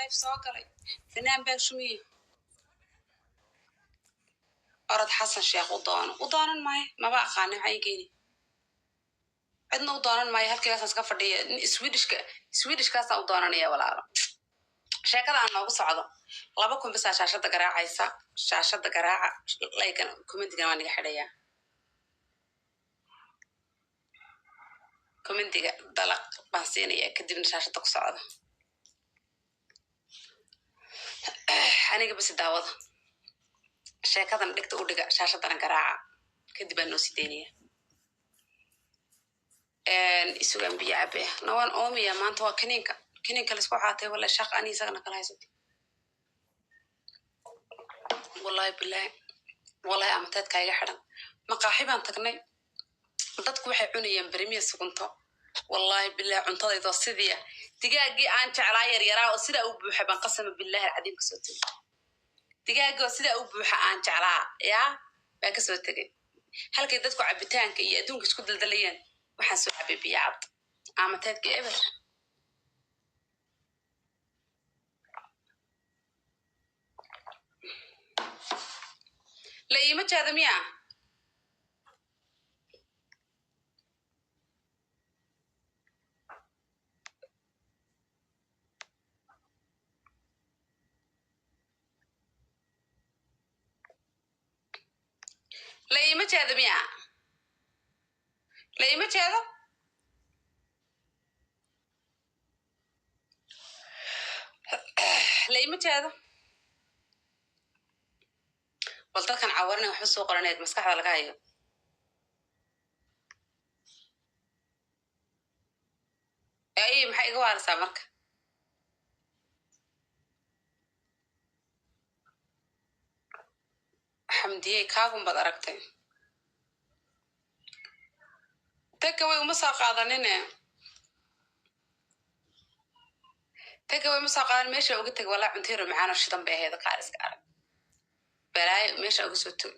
لايف سوقلي فنان باشمية أرد حسن شيخ ودانا معي ما بقى خاني عيقيني عندنا ودانا معي هالكي أساس كفردي سويدش كاسا ودانا يا ولا عرب شيء كذا أنا أقص عضا لا بكون بس شاشة قراءة عيسى شاشة قراءة لايك كومنت كمان يحريا كومنت دلق بحسيني كدي شاشة تقص عضا أنا بس دعوة شيء كذا ندك ودق شاشة قراءة كدي بنوسي دينية isugan biyo cabe nawan oomiya maanta waa kiniinka laisku caatay wala shaq ani isagana kala haysato wallahi amtaadka iga xidhan maqaaxi baan tagnay dadku waxay cunayeen barimiya sugunto wallahi billahi cuntadayda sidii digaagii aan jeclaa yaryaraa oo sida uu buuxa baan qasama billahi alcadiim ka soo tagay digaagii oo sida uu buuxa aan jeclaa yaa baan ka soo tagay halkay dadku cabitaanka iyo adduunka isku daldalayeen waxaan soo cabay biyo cad amtaadka eber la iima jeeda miya la iima jeeda miya la iima jeedo la iima jeedo bal dadkan cawarna waxu soo qoraneed maskaxda laga hayo ay maxay iga waarsaa marka xamdiyey kaagun baad aragtay tagaway uma soo qaadanine tagaway uma soo qaadan meesha uga tag walaa cunteero macaano shidan bay ahayd qaariska arag balaayo meesha uga soo tag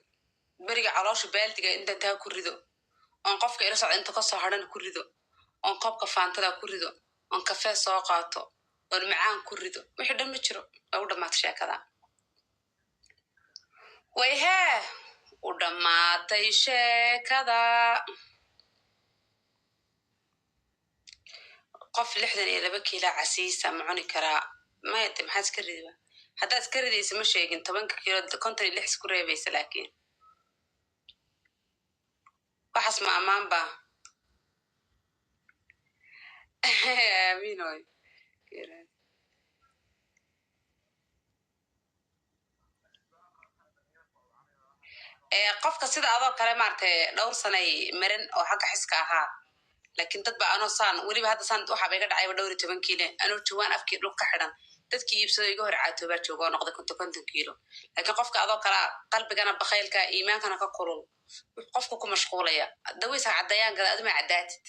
beriga caloosha baaldiga inta taa ku rido on qofka ila socda inta ka soo hadhan ku rido on qofka faantada ku rido on kafee soo qaato on macaan ku rido wixii dhan ma jiro u dhamaatay sheekada way hee u dhamaatay sheekada qof 62 kiilo casiisa ma cuni karaa maayte maxaad iska ridiba haddaad iska ridaysa ma sheegin 10 kiilo 56 isku reebaysa laakiin waxaas ma ammaan baa aamiinoy qofka sida adoo kale maartay dhowr sanay maran oo xagga xiska ahaa laakiin dad ba anoo saan weliba hadda saan waxa bay ga dhacay 12 kiilo anoo jawaan afkii dhul ka xidhan dadkii iibsado iga hor caatooba joogo noqday 50 kiilo laakiin qofka adoo kala qalbigana bakhaylka iimaankana ka kulul qofku ku mashquulaya dawaysa cadayaan gada adma cadaatid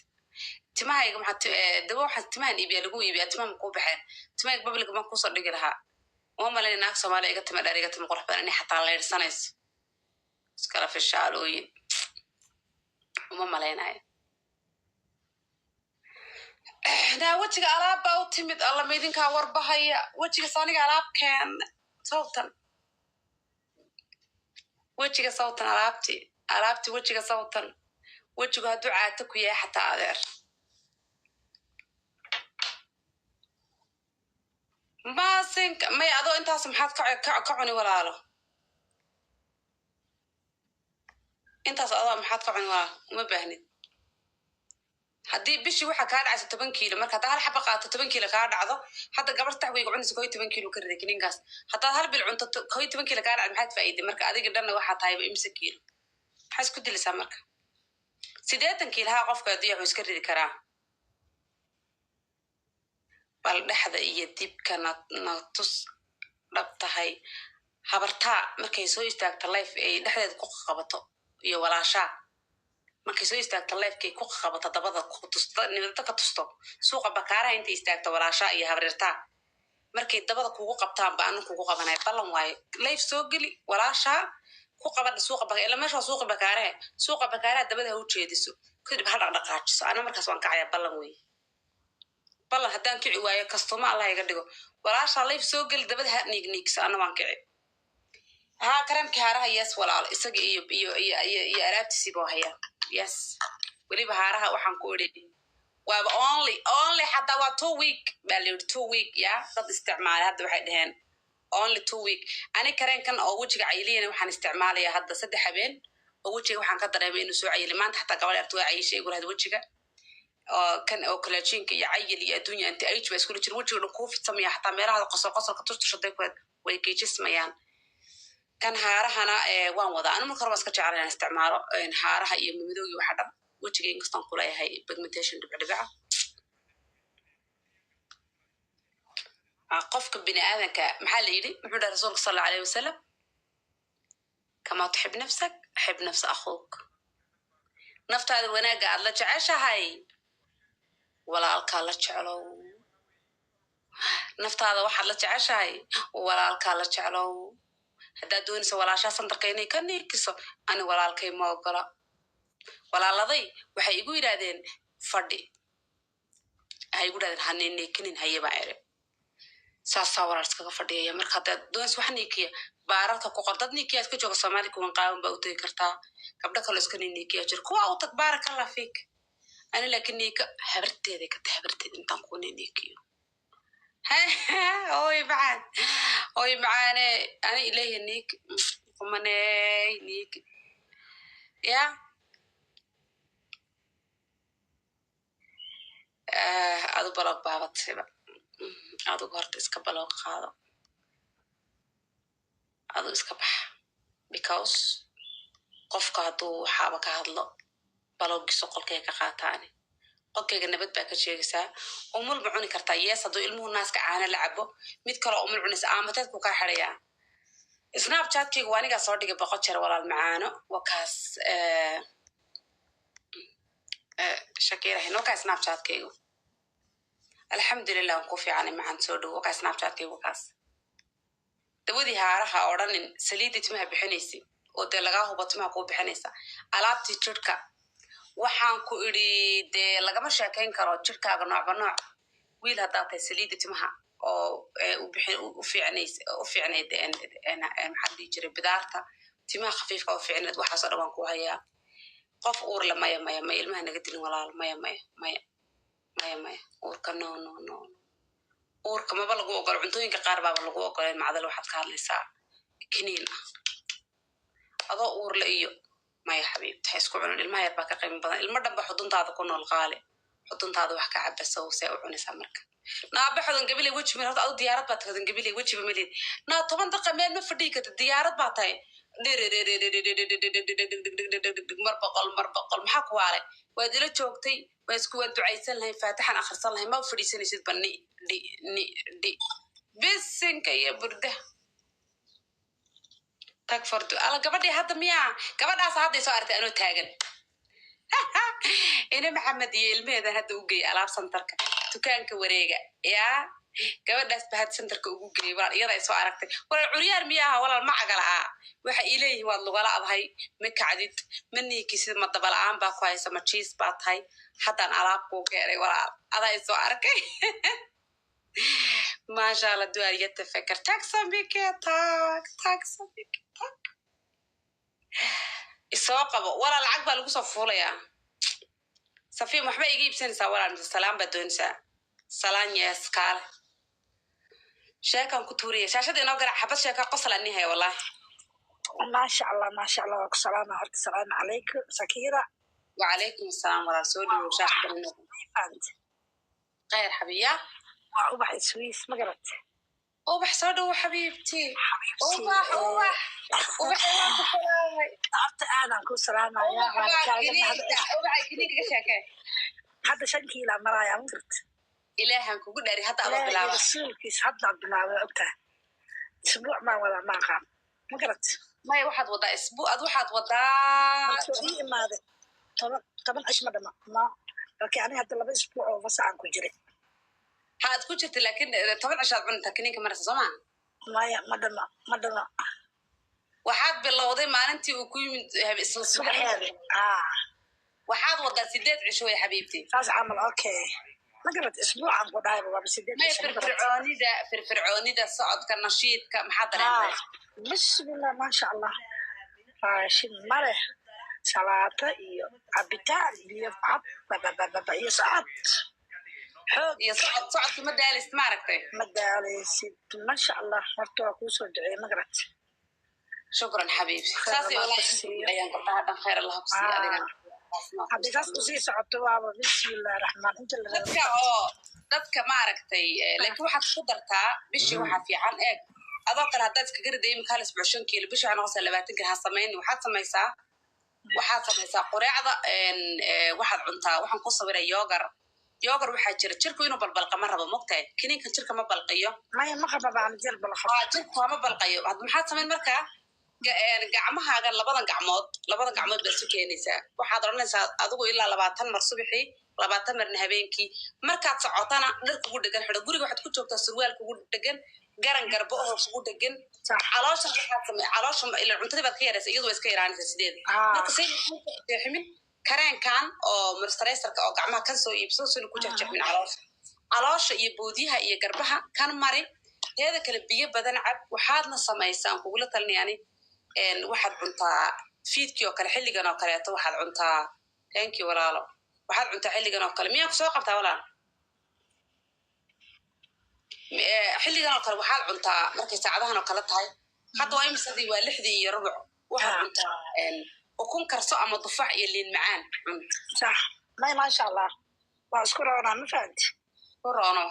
timahayga maxaa dawo waxa timahan iibiya lagu iibiya timaha ku baxeen timaha public ma ku soo dhigi lahaa oo malay naag Soomaali iga timo dhariga timo qurux badan inay xataa leersanayso iskala fishaalooyin uma malaynayo da wajiga alaabba u timid alla meedinka warbahaya wajiga saaniga alaabkeen sawtan wajiga sawtan alaabti wajiga sawtan wajiga haduu caata ku yahay xataa adeer maasin may adoo intaas maxaad ka cuni walaalo intaas adoo maxaad ka cuni walaalo uma baahnid haddii bishii waxa kaa dhacaysa 10 kiilo marka hal xaba qaato 10 kiilo kaa dhacdo hadda gabar taxwiga cunaysa 10 kiilo ka riday kininkaas hadda hal bil cunto 10 kiilo kaa dhacay maxaad faa'iiday marka adiga dhanna waxa tahay 5 kiilo maxaa isku dilaysaa marka 80 kiilo ha qofka adiga iska ridi karaa bal dhaxda iyo dibka natus dhabtahay habartaa markay soo istaagto life ay dhaxdeed ku qabato iyo walaashaa markay soo istaagto life-kay ku qabato dabada ku tusto nidada ka tusto suuqa bakaaraha inta istaagto walaasha iyo habreerta markay dabada kugu qabtaan baan kugu qabanay ballan way life soo gali walaasha ku qabada suuqa bakaaraha ila meesha suuqa bakaaraha dabada u jeediso kadib hal dhaqdhaqaajiso ana markaas waan kacaya ballan way ballan haddaan kici waayo kastoma allah iga dhigo walaashaa layf soo geli dabada ha niigniigso anna waan kici haa kareemkii haaraha yes walaalo isaga iyo alaabtiisii buu hayaa yes weliba haaraha waxaan ku idhi waaba only xataa waa 2 week baa la yidhi 2 week ya dad isticmaalay hadda waxay dhaheen only 2 week ani kareenkan oo wejiga cayiliyana waxaan isticmaalayaa hadda 3 habeen oo wejiga waxaan ka dareemay inuu soo cayili maanta xataa gabadha artu waa cayishay igu rahda wejiga oo kan oo collagenka iyo cayil iyo adduunya anti age ba iskula jira wejiga dhan kuu fidsamaya xataa meelaha qosolka turtushaday way geejismayaan kan haarahana waan wadaa anu marka hore waa iska jeclan inaan isticmaalo haaraha iyo midowgii waxa dhan wejiga inkastaan kuleeyahay pigmentation dhibcdhibaca qofka bini aadanka maxaa la yidhi muxuu dhahay rasuulka sal allahu alayh wasalam kamaa tuxib nafsak xib nafsa akhuuk naftaada wanaagga aad la jeceshahay walaalkaa la jeclow naftaada waxaad la jeceshahay walaalkaa la jeclow haddaad doonaysa walaashaa sandarka inay ka niikiso ani walaalkay ma ogola walaaladay waxay igu yidhaahdeen fadhi waxay igu yidhahdeen hanay niikinin hayabaa ere saasaa walaal iskaga fadhiyaya marka haddaad doonaysa wax niikiya baararka ku qor dad niikiya iska jooga soomaali kuwan qaawan baa u tegi kartaa gabdho kaloo iska niikiya jir kuwa u tag baarakallah fiik ani laakiin niika habarteeday ka tahay habarteed intaan ku niikiyo oy macaane ani ileeya niik kumaney niik ya adu baloog baabatayba adugu horta iska baloog qaado adu iska bax because qofka hadduu waxaaba ka hadlo baloogiiso qolkay ka qaataani qolkayga nabad baa ka sheegaysaa umul ma cuni kartaa yes hadduu ilmuhu naaska caana la cabo mid kaloo umul cunaysa aamateedku kaa xidhayaa snapchatkayga waa anigaa soo dhigay 100 jeer walaal macaano wakaas shakirahin wakaa snapchatkaygu alxamdulilah waan ku fiicanay macaan soo dhow wakaa snapchatkaygu wakaas dawadii haaraha odhanin saliidii timaha bixinaysi oo dee lagaa hubo timaha kuu bixinaysa alaabtii jirka waxaan ku idhi dee lagama sheekayn karo jirkaaga noocba nooc wiil haddaad tahay saliidii timaha oo u fiicnayd maxaa dhihi jiray bidaarta timaha khafiifka u fiicnayd waxaasoo dhan waan ku hayaa qof uurle maya ilmaha naga dilin walaal maya uurka no uurka maba lagu ogolo cuntooyinka qaar baaba lagu ogoleen macdal waxaad ka hadlaysaa kiniin ah adoo uurle iyo maya xabiibta ha isku cunin ilmaha yar baa ka qiimo badan ilmo dhanba xuduntaada ku nool qaale xuduntaada wax ka cabasow see u cunaysaa marka naaba xodan gabilay weji meel horta adu diyaarad baa tahay xodan gabilay wejiba melid naa 10 daqiiqa meel ma fadhii karta diyaarad baa tahay mar boqol maxaa ku waalay waad ila joogtay waa isku waad ducaysan lahayn faatixan akhrisan lahayn ma fadhiisanaysid ba ni bisinka iyo burda tag fardu ala gabadhii hadda miyaa gabadhaas hadday soo artay anoo taagan ina maxamed iyo ilmeheedan hadda u geeyay alaab santarka dukaanka wareega yaa gabadhaas ba had santarka ugu geeyay walaal iyada ay soo aragtay walaal curyaar miyaa aha walaal ma cagala waxa ileeyihiin waad lugala adahay ma kacdid ma niikisid ma dabala'aan baa ku haysa ma jiis baa tahay haddaan alaab kuu keenay walaal adaa ay soo arkay maasha allah duwaar yatafakar tagsambike tagsambike isoo qabo walaal lacag baa lagu soo fuulayaa safiim waxba iga iibsanaysaa walaal mise salaan baa doonaysaa salaan yees kaale sheekan ku tuuriya shaashada inoo garac xabad sheeka qosol ani haya wallahi maasha allah waa ku salaama horta salaamu calaykum sakiira wacalaykum asalaam walaal soo dhowow shaashada inoo khayr xabiya waa ubax iswiis ma garat ubax soo dhowow xabiibti ubax horta aadaan ku salaamaya ubaxginiga sheekee hadda 5 kiila maraya ma garat ilaahan kugu dhari hadda aba bilaaba rasuulkiis hadda bilaaba ogtaa isbuuc maan wada maaqaan ma garat maya waxaad wadaa isbuuc ad waxaad wadaa ii imaade 10 cish ma dhama ma laakiin aniga hadda 2 isbuuc oo fasaan ku jiray haad ku jirta laakiin 10 cishaad cunta kiniinka marasa soo maa maya ma dhama waxaad bilowday maalintii uu ku yimid isla subaxeeda waxaad wadaa 8 cisho way xabiibti saas camal okay ما قرأت أسبوع عن قداي بابا بس ديت ما فرفرعونيدا صعد كنشيط كمحضر بسم الله ما شاء الله راشد مره سلطة iyo cabitaan iyo cab baba iyo socod xoog iyo socodka ma daalist ma aragtay ma daalisid ma sha Allah horta waa kuu soo duceeyay ma garat shukran xabiibi saasi walahi ayaan qofka dhan khayr Allah ku sii adiga hadii saas ku sii socoto waaba bismillahir rahmaan inta la dadka ma aragtay laakiin waxaad ku dartaa bishii waxa fiican eeg adoo kale haddaad iskaga riday imika hal isbuuc 5 kiilo bishii waxaa noqonaysaa 20 gir ha samayn waxaad samaysaa qureecda waxaad cuntaa waxaan ku sawiray yoogar waxaa jira jirku inuu balbalqa ma rabo mogtahay kiniinkan jirka ma balqiyo maya ma qaba baan jir balqa jirku ma balqayo maxaad samayn markaa gacmahaaga labadan gacmood baad isu keenaysaa waxaad odhanaysaa adigu ilaa 20 mar subaxii 20 marna habeenkii markaad socotana dhar kugu dhegan xidho guriga waxaad ku joogtaa surwaal kugu dhegan garan garbo oo kugu dhegan caloosha waxaad samay caloosha ilaa cuntadii baad ka yaraysaa iyadoo iska yaraanaysaa sideed marka say jeexmin kareenkan oo moisturizerka oo gacmaha kan soo iibso soo ku jeexmin caloosha iyo boodiyaha iyo garbaha kan mari teeda kale biyo badan cab waxaadna samaysaan kugula talinayaani waxaad cuntaa fiidkii oo kale xilligan oo kaleeto waxaad cuntaa thank you walaalo waxaad cuntaa xilligan oo kale miyaa ku soo qabtaa walaal xilligan oo kale waxaad cuntaa markay saacadahan oo kale tahay hadda waa imisadii waa 6:15 waxaad cuntaa ukun karso ama dufac iyo liin macaan صح ما شاء الله واشكره انا فهمت كورونا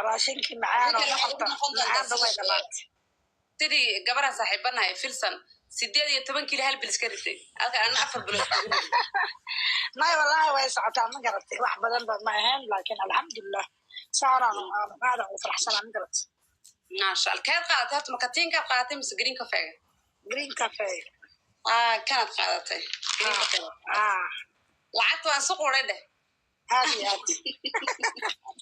راشنكي معانا تدي قبرها صاحبنا فيلسن 18 كيلو هل بالسكرتي انا 4 بلوك ما والله ويسعتها ما قرأت واحد بدل ما هين لكن الحمد لله صار انا وفرح سنه ما قرأت ما شاء الله كانت قاعدة مكاتين كانت قاعدة مس جرين كافيه كانت قاعدة لعبت وان سوق ورده هذه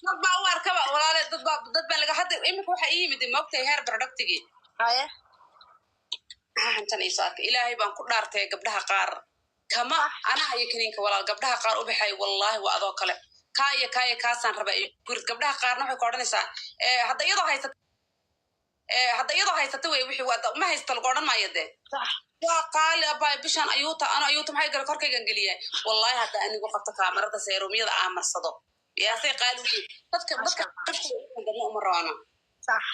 dad baa u arkaba walaale dad baa laga hadda imika waxa ii yimid moogtay heer productigi haye hantan ii saarka ilaahay baan ku dhaartay gabdhaha qaar kama ana hayo kaniinka walaal gabdhaha qaar u baxay wallahi waa adoo kale kaasaan raba gurid gabdhaha qaarna waxay ku odhanaysaa hadda iyadoo haysata wey wixii ma haysta lagu odhan maayo dee waa qaali abay bishaan ayuuta maxay gal korkaygan geliyay wallahi hadda anigu qabta kaamarada seerumiyada marsado yaasay qaali weyn dadka uma rabaana صح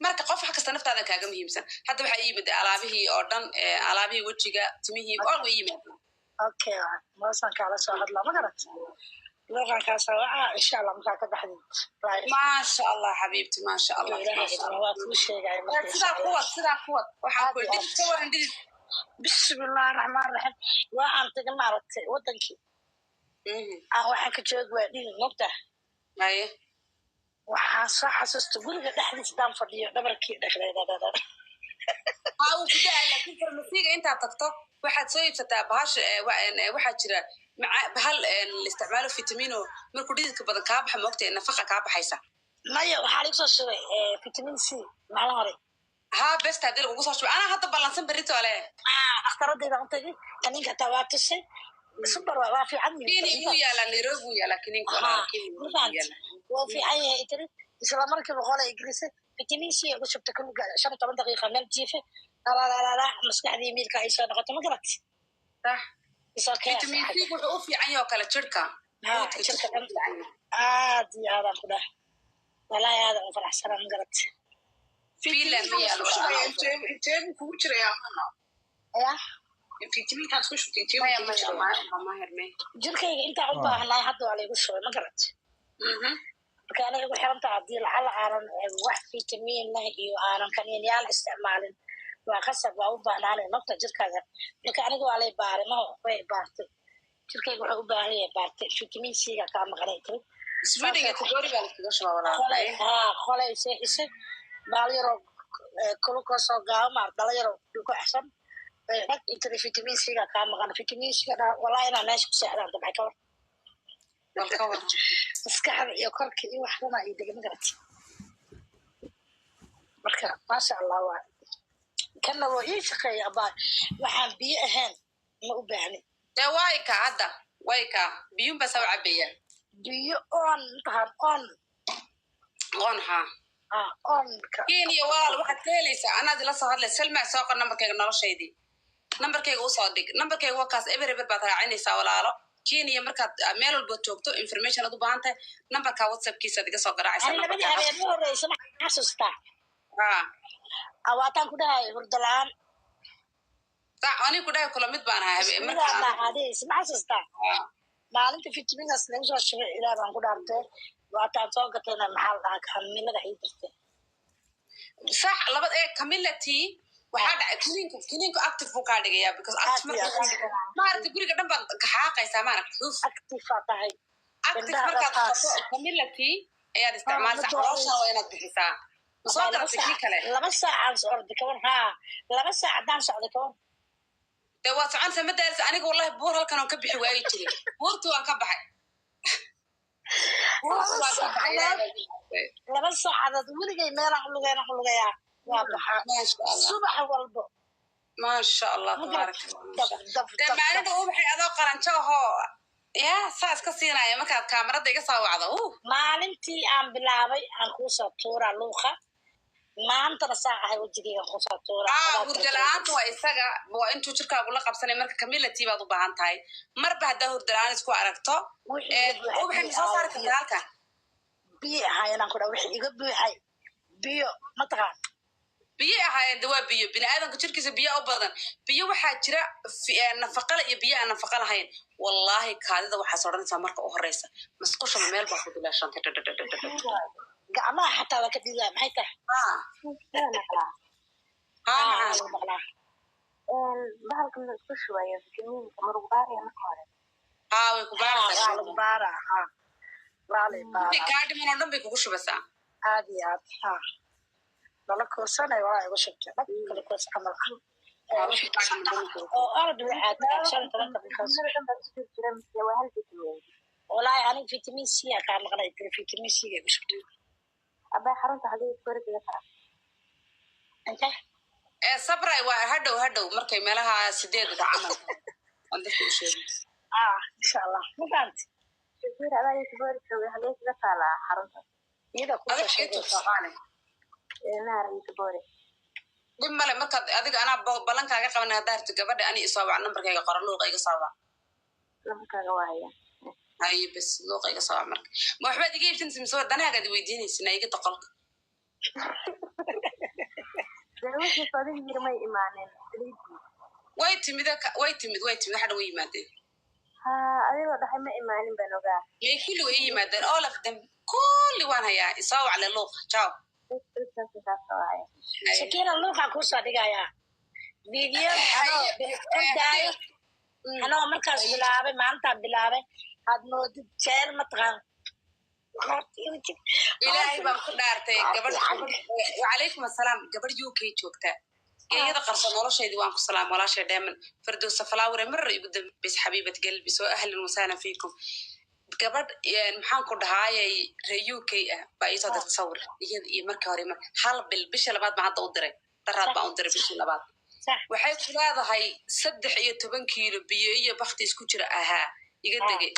marka qof wax kasta naftaada kaaga muhiimsan hadda waxa ii yimid alaabihii oo dhan alaabihii wajiga timihii oo way yimid okay ma san kala soo hadla ma garat لغة كاسوعة إن شاء الله مكاكا بحديد ما شاء الله حبيبتي ما شاء الله سدا قوة وحاكوي دي تصور عندي بسم الله الرحمن الرحيم وأنا تقلنا رتي ودنكي waxaan ka joog waa dhig nabta maye waxaan soo xasuusta guriga dhexdiisa daan fadhiyo dhabarkii dhaqleedada uu ku daa laakiin farmasiga inta tagto waxaad soo iibsataa bahash waxa jira bahal isticmaalo fitamino markuu dhididka badan ka baxa moogtay nafaqa ka baxaysa maya waxaa lagu soo shubay vitamin C maalin hore bes hadii lagu soo shubay ana hadda balansan berito ale dhakhtaradayda u tagay kaniinka tawaatusay super waa fiican inuu yaala Nairobi yaala kaniinka waa fiican yahay tiri isla markii boqol ay grisay vitamin C ugu shubta kun 15 daqiiqo meel jiife la maskaxdii miilka ay soo noqoto ma garat صح vitamin C wuxuu u fiican yahay kala jirka jirka aad iyo aad kula wallahi aad u faraxsan ma garat fiilan inteeb ku jiraya ya vitamin taas ku shubtay ma herme jirkayga inta u baahnaa hadda waa lagu shubay ma garat marka aniga ugu xiranta hadii la aanan wax vitamin leh iyo aanan kaniinyaal isticmaalin waa qasab waa u baahnaan nafta jirkaaga marka aniga waa lay baaray ma way baartay jirkayga wuxuu u baahan yahay baartay vitamin C ga ka maqnay tiri iswadiga tagori baa laga shubaa walaal qolay isay baaliro glucose gaama dhalinyaro ku axsan dhag inta vitamin C ga ka maqan vitamin C ga wallahi ina meesha ku seexdaan dabay ka war maskaxda iyo korka iyo wax dhan ay degan garat marka ma sha Allah waa kana waa ii shaqeeya baa waxaan biyo ahaan ma u baahni wayka hadda wayka biyun bas oo cabaya بيو اون ها اون كينيا ولا واحد كيليسا أنا دي لسه هذا سلمى ساق النمبر كيك نلا شيء دي نمبر كيك وصادق نمبر كيك وكاس إبرة بتبع عيني سوالله كينيا مركز ميل البوتوكتو information أدو بانته نمبر كواتساب كيسة دي قصة قراءة أنا لبدي هبي أدور رئيس ما حسستا أواتان كده هردلان أنا كده كل مد بانها هبي مركز لا هذه اسمع حسستا ما أنت في تمين أصلا شو الشيء إلى بان كده أرته واتان صوغتنا محل كامل ده يدرسه صح لبد إيه كملتي waxaa kiniinku active buu kaa dhigayaa because maaragta guriga dhan baad kaxaaqaysaa maaragta active tahay active markaad qabato community ayaad isticmaalsaa caloosha waa inaad bixisaa masoo garatay kii kale 2 saac socda kawan laba saac haddaan socda kawan dee waa soconaysa ma daarisa aniga wallahi buur halkan oon ka bixi waayi jiray buurti waan ka baxay laba saacadood weligay meelaan lugeeyaa waa baxaa subax walbo maasha allah tabaaraka dee maalinta u baxay adoo qaranjo ahoo yaa saa iska siinaya markaad kaamarada iga soo wacdo maalintii aan bilaabay aan kuu soo tuuraa luuqa maantana saa ahay wejigeyga kusoo tuuraa hurda la-aanta waa isaga waa intuu jirkaagu la qabsanay marka community baad u baahan tahay marba haddaa hurda la-aan isku aragto waxay masoo saari kartaa halkan biyo ahaayeen aan ku dhaa wixii iga buuxay biyo mataqaan biyo ahaayeen de waa biyo biniaadanka jirkiisa biyo u badan biyo waxaa jira nafaqale iyo biyo aan nafaqa lahayn wallaahi kaadida waxaas odhanaysaa marka u horeysa masqushaba meel baa ku dilaashantay gacmaha xataa waa ka diidaa maxay tahay bahalka la isku shubayo vitamiinka ma lagu baaraya marka hore way ku baaraysaa lagu baaraa kaa dhiman oo dhan bay kugu shubaysaa aad iyo aad lala koorsanay walaa igu shubtay dhab kala koors camal oo orod waxaad 15 walaahi aniga vitamin c aa kaa maqnay vitamin c ga igu shubtay abay xarunta hadii isku kara inta sabray waa hadhow markay meelaha 8 camal aan dadku u sheegay insha allah ma fahanti shukr adaa isku jooga hadii iska taala xarunta iyada ku sheegay naarinta boore dib male markaad adiga anaa ballankaaga qaban haddaa harto gabadha ani isoo wac nambarkayga qora luuqa iga soo wac nambarkaaga waaya haye bes luuqa iga soo wac marka ma waxbaad iga iibsanaysa mise danahagaad weydiinaysa na iga doqolka way timid waxadha way yimaadeen adigoo dhahay ma imaanin baan ogaa may kulli way yimaadeen all of them kulli waan hayaa isoo wac le luuqa ciao shakira luuqa kusoo dhigayaa video anoo markaas bilaabay maalintaa bilaabay aad moodid jeer mataqaan ilaahay baan ku dhaartay wacalaykum assalaam gabadh uk joogta geeyada qarso noloshaydii waan ku salaam walaashay dheeman firdowsa falaawire marar igu dambays xabiibad galbi soo ahlan wasahlan fiikum gabadh maxaan ku dhahaayay ree uk baa iisoo dirta sawir iyada iyo markii hore hal bil bisha labaad baan hadda u diray daraad baan u diray bishii labaad waxay ku leedahay 13 kiilo biyo iyo bakti isku jira ahaa iga degay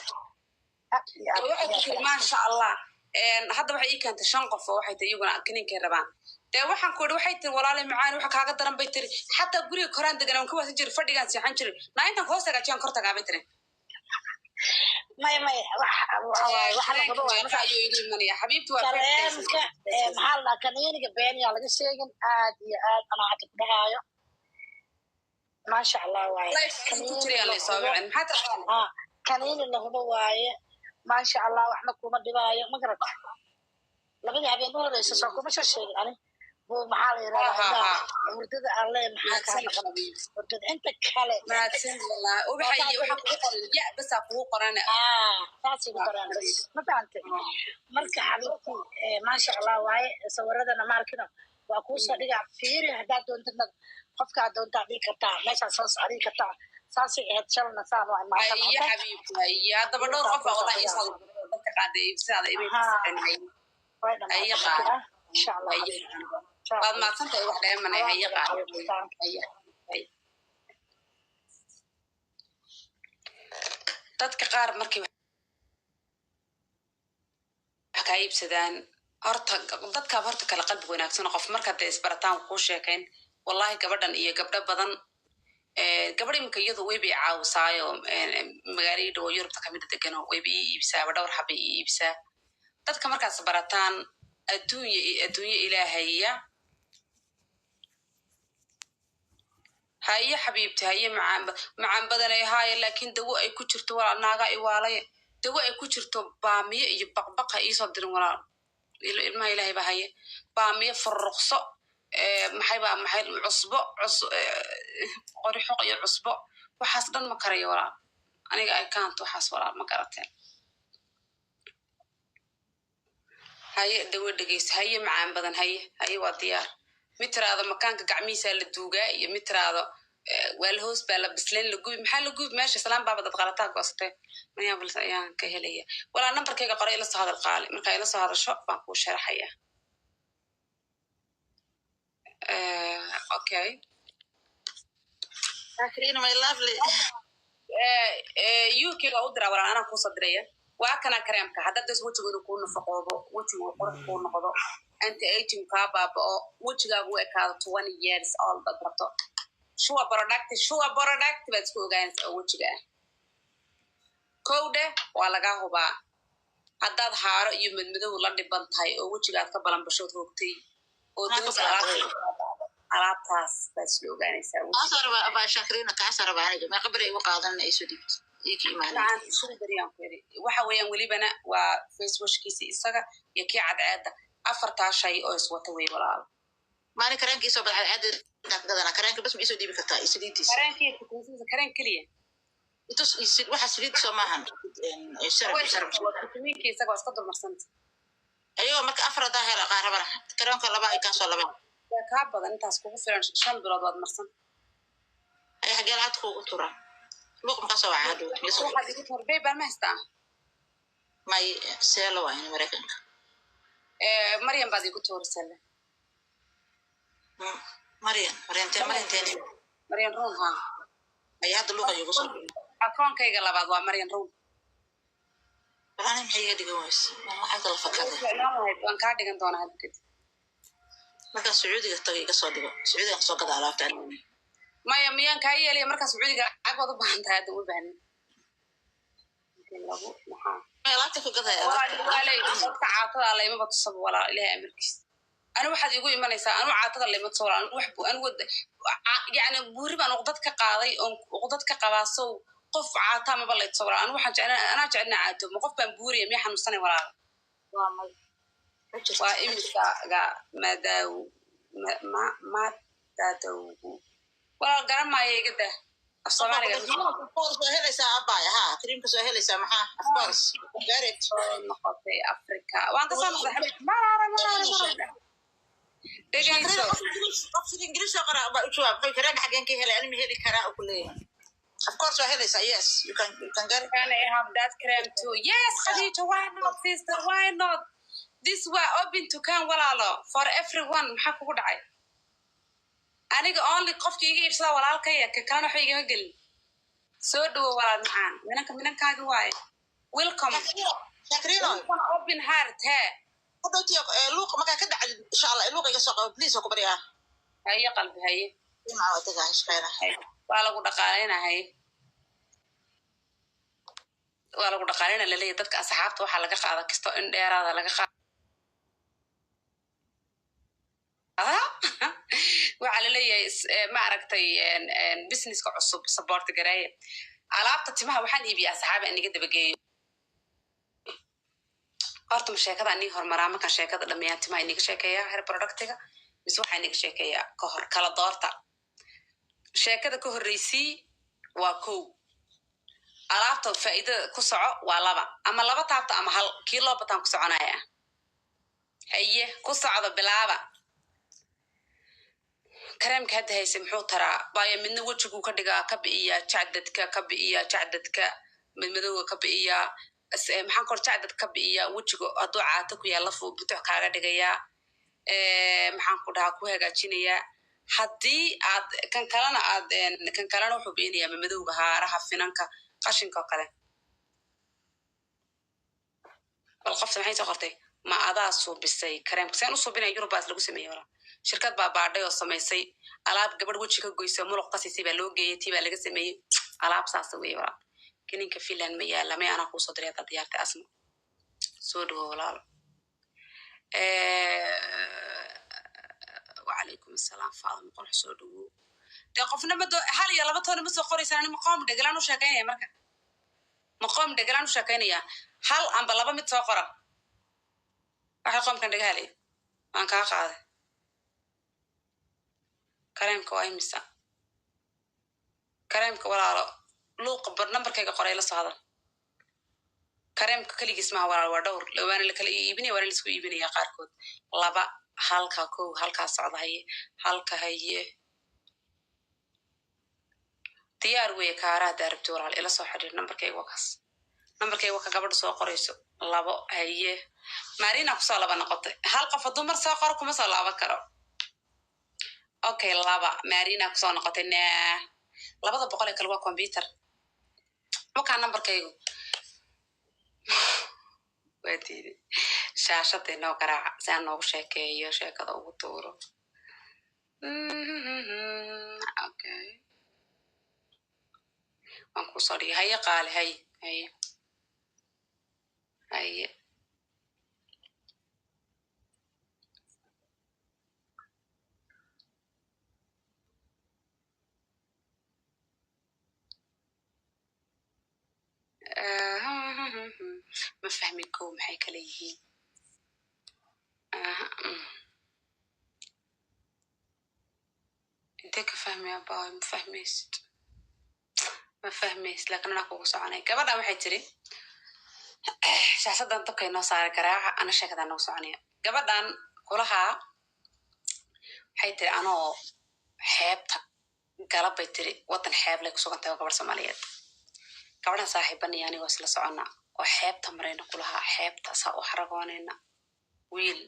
waxay ku tiri maasha allah hadda waxay ii keentay 5 qof oo waxay tahay iyaguna kaninkay rabaan dee waxaan ku idhi waxay tiri walaalay macaan waxa kaaga daran bay tiri xataa guriga koraan degan aan ka waasan jiray fadhigaan seexan jiray naa intaan hoos hagaajiyaan kor tagaa bay tiri maya xabiibti maxaa la kaniiniga beeniyaa laga sheegin aad iyo aad anaa hadda ku dhahaayo maasha allah waaye kaniini lahuba waaye maasha allah waxna kuma dhibaayo ma garata labadii habeen u horeysa soo kuma soo sheegin ani buu maxaa la yirahdaa hurdada aan lee maxaa kaa naqan hurdada inta kale saasay ku qoraan bas ma fahante marka xabiibtii maasha allah waaye sawiradana maarkino waa kuusoo dhigaa fiiri haddaad doontid qofkaa doontaa dhigi kartaa meeshaa soo socdii kartaa saasay ahayd shalna saan waa haddaba dhowr qof baa wadaa isoo dadka qaaday sidaada insha allah waad maadsantahay wax dheemanay dadka qaar markay kaa iibsadaan horta dadkaaba horta kala qalbi wanaagsan qof markaad dee isbarataan kuu sheekayn wallahi gabadhan iyo gabdho badan gabadh iminka iyadu wayba i caawisaayo magaalada oo yurubta kamida degan wayba ii iibsaaba dhowr xaba ii iibsaa dadka markaas barataan adduunye ilaahaya haye xabiibti haye macaan badanay haaye laakiin dawo ay ku jirto walaal naaga iwaalay dawo ay ku jirto baamiye iyo baqbaqa iisoo dirin walaal ilmaha ilaahay ba haye baamiye furuqso maxay cusbo qorixoq iyo cusbo waxaas dhan ma karayo walaal aniga ay kaanto waxaas walaal ma garateen haye dawo dhegeysa haye macaan badan haye waa diyaar mid tiraado makaanka gacmihiisaa la duugaa iyo mid tiraado waa la hoos baa la bisleen la gubi maxaa la gubi meesha islaan baaba dad qalataa goostay mayaabals ayaan ka helaya walaa nambarkayga qoray ila soo hadal qaali markaa ila soo hadasho baan kuu sharaxaya okay my lovely UK ga u diraa walaan anaa kuusoo diraya waa kana kareemka haddaad das wejigooda kuu nafaqoobo wejigu qurux kuu noqdo anti aging kaa baaba'o wejigaagu u ekaado 20 years old dad rabto sure product baad isku ogaanaysa oo wejiga ah kowde waa lagaa hubaa haddaad haaro iyo madmadow la dhiban tahay oo wejigaad ka balanbashood hoogtay oo doos alaabtaas baad isla ogaanaysaa waxa weeyaan welibana waa facewashkiisi isaga iyo kii cadceeda 4 shay oo iswata wey walaalo maalin karankiisoo bad cadceeda gadana karanka bas ma isoo dhiibi kartaa isliidtiisa karan keliya waxa saliid soo maahan vitaminki isaga waa iska dulmarsanta ayagoo marka 4 daa hela qaarabana karanka 2 ay kaasoo 2 waa kaa badan intaas kugu filan 5 bilood waad marsan ay xagelaad kugu tura luqum kaasoo waa hadu waxaad igu torbay baan ma haystaa may seelo waa in Mareykanka Maryam baad igu toorisay Maryam Roon ha ay hadda luqa igu soo akoonkayga labaad waa Maryam Roon waxaan maxay iga dhigan wayso waxa kala fakaday waan kaa dhigan doonaa hadda kadib marka Sacuudiga tagay iga soo dhigo Sacuudiga soo gada alaabta maya miyaan kaa yeelay marka Sacuudiga cagwad u baahan tahay hadda u baahan lagu maxaa alaabta ku gaday dadka caatada leymaba tusab walaa ilaahay amarkiis anu waxaad igu imanaysaa anu caatada leyma tusab walaa wax anu wada yani buuri baan uqdad ka qaaday oon uqdad ka qabaasow qof caata maba lay tusab walaa anu waxaan anaa jecelna caato ma qof baan buuriya miya xanuunsanay walaa waa imisaga madadowgu walaal garanmaayo iga dah afsoomaaliga helaysaa abaya ha kariimka soo helaysaa maxaa afcourse noqotay africa waan kasoo noqday qofsida ingiriis oo qaraa baa u jawaab qoy kareem xageen ka helay anima heli karaa oo kuleeyahay afcourse waa helaysaa yes you can can I have that cream too yes Khadija why not sister why not this were open to can walaalo for everyone maxaa kugu dhacay aniga only qofkii iga iibsada walaalkaya ka kalena waxba igama gelin soo dhawo walaal macaan minankaaga waaye welcome open heart he kudhowtiyo luuq markaa ka dhacdid insha allah luuq iga soo qabo please oo ku baryaa haye qalbi haye maawadaga hashqeena waa lagu dhaqaaleynahay waa lagu dhaqaaleyna laleeyahay dadka asxaabta waxaa laga qaada kisto in dheeraada laga qaada waxaa laleeyahay ma aragtay businesska cusub support gareeye alaabta timaha waxaan iibiyaa asxaaba iniga dabageeyo horta ma sheekada anii hormaraa markaan sheekada dhameeyaan timaha iniga sheekeeyaa her productiga mise waxaa iniga sheekeeyaa kahor kala doorta sheekada ka horreysii waa 1 alaabta faa'iidada ku soco waa 2 ama 2 taabta ama 1 kii loo bataan ku soconaya haye ku socdo bilaaba kareemka hadda hayse muxuu taraa baayo midna wejigu ka dhigaa ka bi'iyaa jacdadka madmadowga ka bi'iyaa maxaan kor jacdad ka bi'iyaa wejiga hadduu caata ku yaalla fuu butux kaaga dhigayaa maxaan ku dhahaa ku hagaajinayaa haddii aad kan kalena wuxuu biinayaa madmadowga haaraha finanka qashinka oo kale bal qofta maxay soo qortay ma adaa suubisay kareemka saan u suubinaya yurubaas lagu sameeyey walaa shirkad baa baadhay oo samaysay alaab gabadh weji ka goysay muluq qasisay baa loo geeyey tii baa laga sameeyey alaab saasa weeye walaa kininka finland ma yaala may anaa kuusoo diray haddaa diyaartay asma soo dhawo walaalo وعليكم السلام فاضل قرح سو دغو دي قفنا ما هل يا لبا تون ما سو قريسان مقام دغلان و شاكاynaya marka maqoom dagalaan u shaqeynaya hal amba laba mid soo qora waxa qoomkan dagaalay aan ka qaaday kareemka waa imisa kareemka walaalo luuq bar numberkayga qoray la socda kareemka kaligiis ma walaalo waa dhowr lawaana la kala iibinaya waa la isku iibinaya qaarkood laba halka kow halka socda haye halka haye diyaar weey kaara daarabto walaal ila soo xiriir numberkayga wakaas numberkayga waka gabadh soo qorayso labo haye marina ku soo laba noqotay hal qof dumar soo qor kuma soo laba karo okay laba marina ku soo noqotay labada boqol ee kale waa computer waka numberkaygu wadii shaashada noo garaaca saan noogu sheekeeyo sheekada ugu tuuro okay aku sorry haye qaali haye ما فهمي كوم maxay kala yihiin inta ka fahmaya baa ma fahmaysid laakiin ana kugu soconay gabadha waxay tiri shaasadan tabkay noo saari garaaca ana sheekada noo soconaya gabadhan kulaha waxay tiri anoo xeebta galabay tiri wadan xeeb leh ku sugantahay gabadh Soomaaliyeed gabadhan saaxiibani anigoo isla socona oo xeebta marayna kulaha xeebta saa u xaragoonayna wiil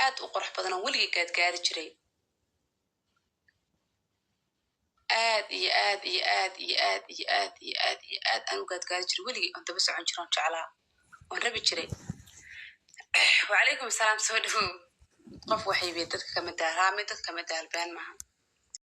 aad u qurux badan oo weligii gaadgaadi jiray aad aan u gaadgaadi jiray weligii aan daba socon jiroon jeclaa oon rabi jiray وعليكم السلام soo dhawow qof waxay dadka kama daaraamay dadka kama daalbaan maaha